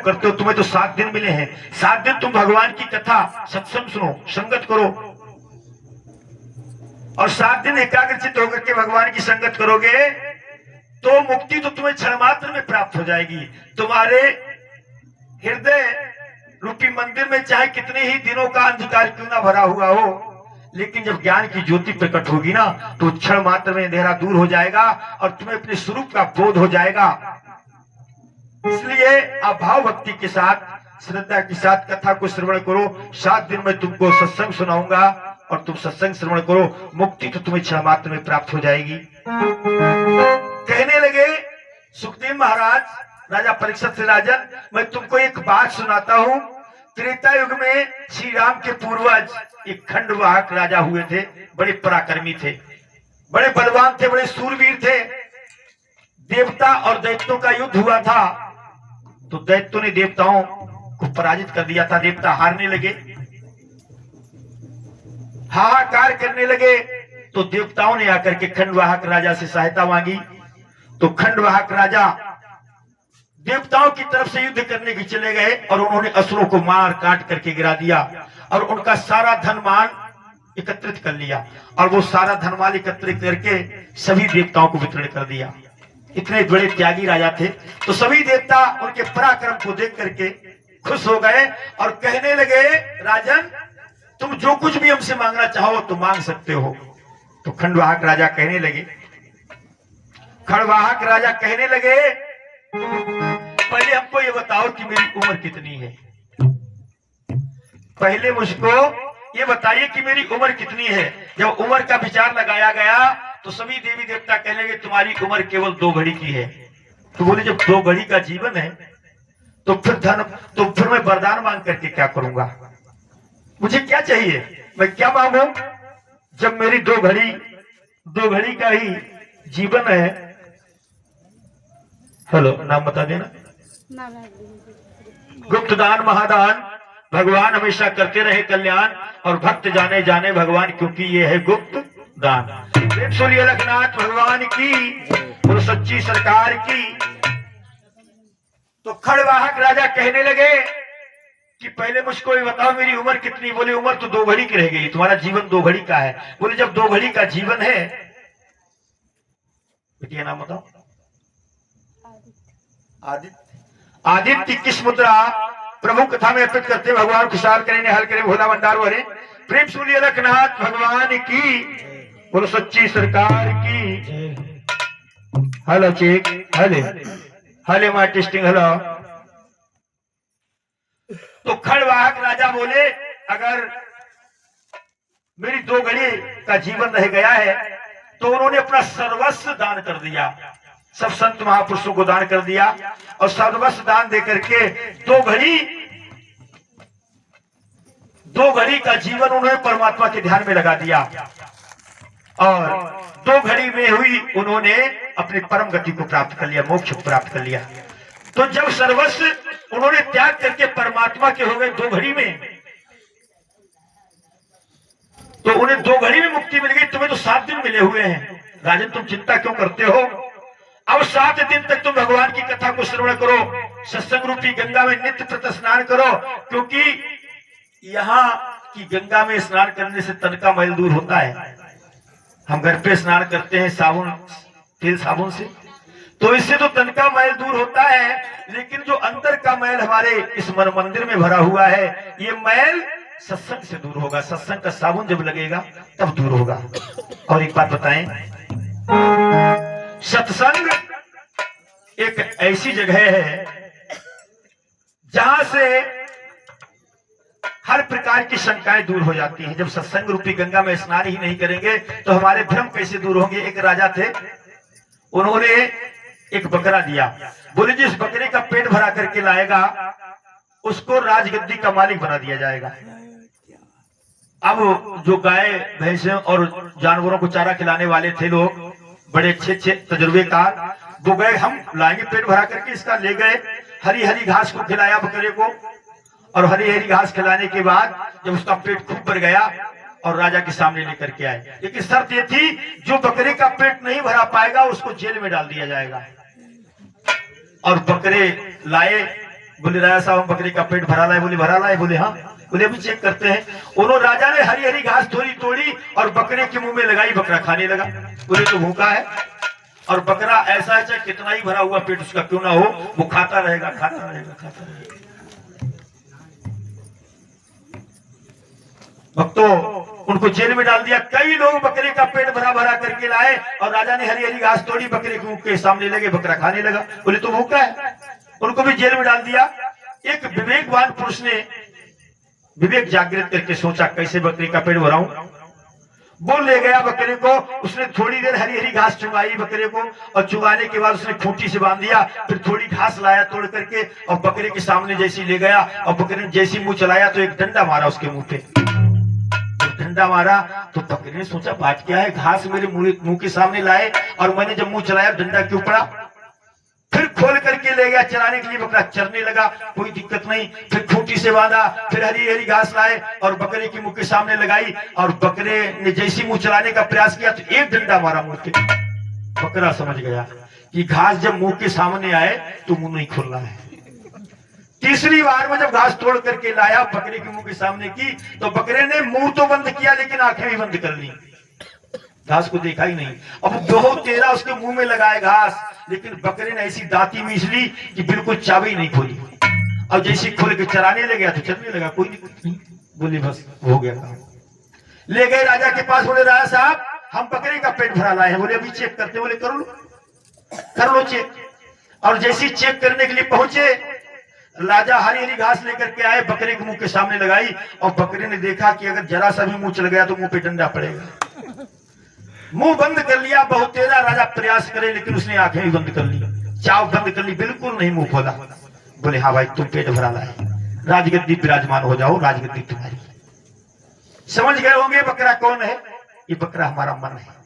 करते हो? तुम्हें तो 7 दिन मिले हैं। 7 दिन तुम भगवान की कथा सत्संग सुनो, संगत करो, और 7 दिन एकाग्रचित होकर के भगवान की संगत करोगे तो मुक्ति तो तुम्हें क्षण मात्र में प्राप्त हो जाएगी। तुम्हारे हृदय रूपी मंदिर में चाहे कितने ही दिनों का अंधकार क्यों ना भरा हुआ हो, लेकिन जब ज्ञान की ज्योति प्रकट होगी ना तो क्षण मात्र में अंधेरा दूर हो जाएगा और तुम्हें अपने स्वरूप का बोध हो जाएगा। इसलिए आप भाव भक्ति के साथ, श्रद्धा के साथ कथा को श्रवण करो। 7 दिन में तुमको सत्संग सुनाऊंगा और तुम सत्संग श्रवण करो, मुक्ति तो तुम्हें क्षण मात्र में प्राप्त हो जाएगी। कहने लगे सुखदेव महाराज राजा परीक्षित से, राजन मैं तुमको एक बात सुनाता हूं। त्रेता युग में श्री राम के पूर्वज एक खंडवाहक राजा हुए थे। बड़े पराक्रमी थे, बड़े बलवान थे, बड़े सूरवीर थे। देवता और दैत्यों का युद्ध हुआ था तो दैत्यों ने देवताओं को पराजित कर दिया था। देवता हारने लगे, हाहाकार करने लगे, तो देवताओं ने आकर के खंडवाहक राजा से सहायता मांगी। तो खंडवाहक राजा देवताओं की तरफ से युद्ध करने के चले गए और उन्होंने असुरों को मार काट करके गिरा दिया और उनका सारा धन माल एकत्रित कर लिया और वो सारा धन माल एकत्रित करके सभी देवताओं को वितरण कर दिया। इतने बड़े त्यागी राजा थे। तो सभी देवता उनके पराक्रम को देख करके खुश हो गए और कहने लगे, राजन तुम जो कुछ भी हमसे मांगना चाहो तो मांग सकते हो। तो खंडवाहक राजा कहने लगे, पहले हमको ये बताओ कि मेरी उम्र कितनी है। पहले मुझको ये बताइए कि मेरी उम्र कितनी है। जब उम्र का विचार लगाया गया तो सभी देवी देवता कहने लगे, तुम्हारी उम्र केवल 2 घड़ी की है। तो बोले, जब 2 घड़ी का जीवन है तो फिर मैं वरदान मांग करके क्या करूंगा? मुझे क्या चाहिए, मैं क्या मांगू? जब मेरी 2 घड़ी का ही जीवन है। हेलो, नाम बता देना। गुप्त दान महादान भगवान हमेशा करते रहे कल्याण, और भक्त जाने जाने भगवान, क्योंकि ये है गुप्त दान। लखनाथ भगवान की और सच्ची सरकार की। तो खड़वाहक राजा कहने लगे कि पहले मुझको ये बताओ मेरी उम्र कितनी। बोले, उम्र तो 2 घड़ी की रह गई, तुम्हारा जीवन 2 घड़ी का है। बोले, जब 2 घड़ी का जीवन है, बेटिया नाम बताओ। आदित्य किस मुद्रा प्रभु कथा में अर्पित करते भगवान खुशहाल करें, निहाल करें, भोला भंडार भरे। प्रेम सूर्य लखनाथ भगवान की, बोलो सच्ची सरकार की। Hello check, hello my testing, hello. तो खड़वाहक राजा बोले, अगर मेरी 2 घड़ी का जीवन रह गया है तो उन्होंने अपना सर्वस्व दान कर दिया, सब संत महापुरुषों को दान कर दिया और सर्वस्व दान देकर के 2 घड़ी का जीवन उन्होंने परमात्मा के ध्यान में लगा दिया और 2 घड़ी में हुई उन्होंने अपनी परम गति को प्राप्त कर लिया, मोक्ष को प्राप्त कर लिया। तो जब सर्वस्व उन्होंने त्याग करके परमात्मा के हो गए 2 घड़ी में, तो उन्हें 2 घड़ी में मुक्ति मिल गई। तुम्हें तो 7 दिन मिले हुए हैं, राजन तुम चिंता क्यों करते हो? अब 7 दिन तक तुम भगवान की कथा को श्रवण करो, सत्संग रूपी गंगा में नित्य प्रत स्नान करो, क्योंकि यहाँ की गंगा में स्नान करने से तन का मैल दूर होता है। हम घर पे स्नान करते हैं तेल साबुन से, तो इससे तो तन का मैल दूर होता है, लेकिन जो अंदर का मैल हमारे इस मन मंदिर में भरा हुआ है, ये मैल सत्संग से दूर होगा। सत्संग का साबुन जब लगेगा तब दूर होगा। और एक बात बताएं, सत्संग एक ऐसी जगह है जहां से हर प्रकार की शंकाएं दूर हो जाती हैं। जब सत्संग रूपी गंगा में स्नान ही नहीं करेंगे तो हमारे भ्रम कैसे दूर होंगे? एक राजा थे, उन्होंने एक बकरा दिया। बोले, जिस बकरे का पेट भरा करके लाएगा उसको राजगद्दी का मालिक बना दिया जाएगा। अब जो गाय भैंसे और जानवरों को चारा खिलाने वाले थे लोग, बड़े अच्छे तजुर्बेकार, वो गए, हम लाएंगे पेट भरा करके इसका। ले गए, हरी हरी घास को खिलाया बकरे को, और हरी हरी घास खिलाने के बाद जब उसका पेट खूब भर गया और राजा के सामने लेकर के आए, लेकिन शर्त ये थी, जो बकरे का पेट नहीं भरा पाएगा उसको जेल में डाल दिया जाएगा। और बकरे लाए, बोले राजा साहब हम बकरी का पेट भरा लाए। बोले भरा लाए? बोले हाँ। बोले अभी चेक करते हैं। उन्होंने राजा ने हरी हरी घास थोड़ी तोड़ी और बकरे के मुंह में लगाई, बकरा खाने लगा। बोले तो भूखा है और बकरा ऐसा है चाहे कितना ही भरा हुआ पेट उसका क्यों ना हो, वो खाता रहेगा खाता रहेगा खाता रहेगा। भक्तों, उनको जेल में डाल दिया। कई लोग बकरे का पेट भरा भरा करके लाए और राजा ने हरी हरी घास तोड़ी, बकरे के मुंह के सामने लगे, बकरा खाने लगा। बोले तो भूखा है, उनको भी जेल में डाल दिया। एक विवेकवान पुरुष ने विवेक जागृत करके सोचा कैसे बकरे का पेट भराऊं। वो ले गया बकरे को, उसने थोड़ी देर हरी हरी घास चुगाई बकरे को और चुगाने के बाद उसने खूंटी से बांध दिया। फिर थोड़ी घास लाया तोड़ करके और बकरे के सामने जैसी ले गया और बकरे ने जैसी मुंह चलाया तो एक डंडा मारा उसके मुंह पे। डंडा मारा तो बकरे ने सोचा बात क्या है, घास मेरे मुंह के सामने लाए और मैंने जब मुंह चलाया डंडा क्यों पड़ा। फिर खोल करके ले गया चराने के लिए, बकरा चरने लगा, कोई दिक्कत नहीं। फिर खूंटी से बांधा, फिर हरी हरी घास लाए और बकरे के मुंह के सामने लगाई और बकरे ने जैसी मुंह चलाने का प्रयास किया तो एक डंडा मारा मुंह पे। बकरा समझ गया कि घास जब मुंह के सामने आए तो मुंह नहीं खोलना है। तीसरी बार में जब घास तोड़ करके लाया बकरे के मुंह के सामने की तो बकरे ने मुंह तो बंद किया लेकिन आंखें भी बंद कर ली, घास को देखा ही नहीं। अब बहुत तेरा उसके मुंह में लगाए घास, लेकिन बकरे ने ऐसी दांती मीच ली कि बिल्कुल चाबी नहीं खोली और जैसे खोल के चराने लगे तो चलने लगा, कोई दिक्कत नहीं। बोले बस हो गया काम। ले गए राजा के पास, बोले राजा साहब हम बकरे का पेट भरा लाए हैं। बोले अभी चेक करते। बोले कर लो चेक। और जैसे चेक करने के लिए पहुंचे राजा हरी हरी घास लेकर के आए, बकरे के मुंह के सामने लगाई और बकरे ने देखा कि अगर जरा सा भी मुंह चल गया तो मुंह पे डंडा पड़ेगा। मुंह बंद कर लिया, बहुत तेरा राजा प्रयास करे लेकिन उसने आंखें भी बंद कर ली, चाव बंद कर ली, बिल्कुल नहीं मुंह खोला। बोले हाँ भाई तुम पेट भरा लाए, राजगद्दी विराजमान हो जाओ, राजगद्दी तुम्हारी। समझ गए होंगे बकरा कौन है? ये बकरा हमारा मन है,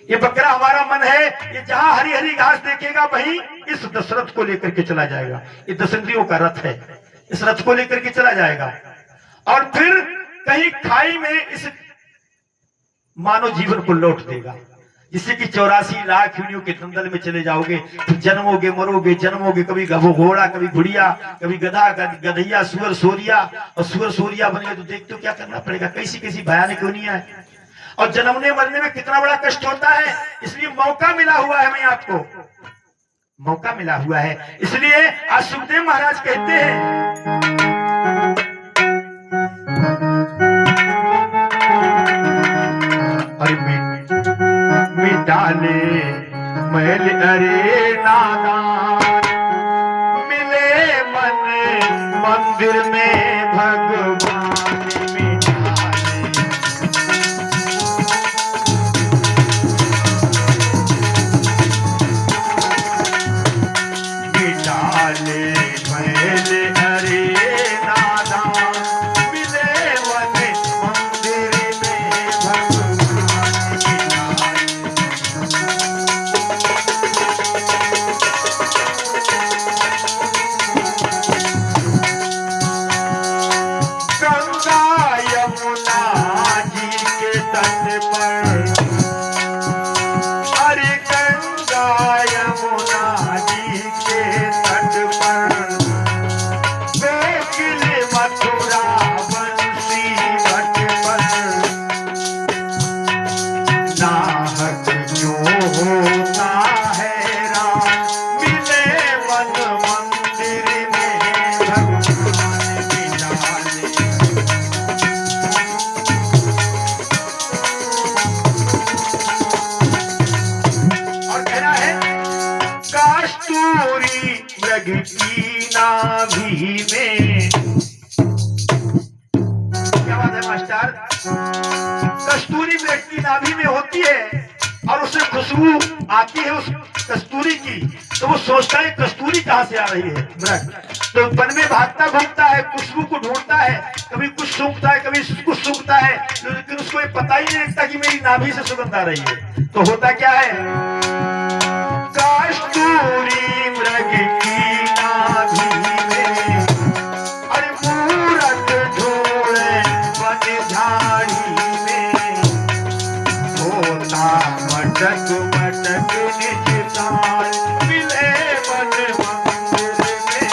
ये बकरा हमारा मन है। ये जहां हरी हरी घास देखेगा वहीं इस दशरथ को लेकर के चला जाएगा। ये 10 इंद्रियों का रथ है, इस रथ को लेकर के चला जाएगा और फिर कहीं खाई में इस मानव जीवन को लौट देगा, जिससे कि 84 लाख योनियों के दलदल में चले जाओगे, फिर जन्मोगे मरोगे जन्मोगे, कभी घोड़ा कभी घुड़िया, कभी गधा गधैया, सुअर सोरिया, और सुअर सोरिया बनेगा तो देखते हो क्या करना पड़ेगा, कैसी कैसी भयानक योनियां है। और जन्मने मरने में कितना बड़ा कष्ट होता है। इसलिए मौका मिला हुआ है, मैं आपको मौका मिला हुआ है। इसलिए आज सुखदेव महाराज कहते हैं मिटाले मैल अरे नादान, मिले मन मंदिर में भगवान मिटाले मैल अरे नादान, मिले मन मंदिर में भगवान। की नाभि में, क्या बात है मास्टर? कस्तूरी मृग की नाभि में होती है और उसे खुशबू आती है उस कस्तूरी की, तो वो सोचता है कस्तूरी कहां से आ रही है मृग, तो वन में भागता घूमता है, खुशबू को ढूंढता है, कभी कुछ सूंघता है कभी कुछ सूंघता है, लेकिन उसको ये पता ही नहीं लगता कि मेरी नाभि से सुगंध आ रही है। तो होता क्या है, कस्तूरी मृग की नाभि में, अरे मूरत ढोले वन झाड़ी में, होता मटक मटक निज ताल, मिले वन मंदिर में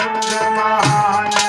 महान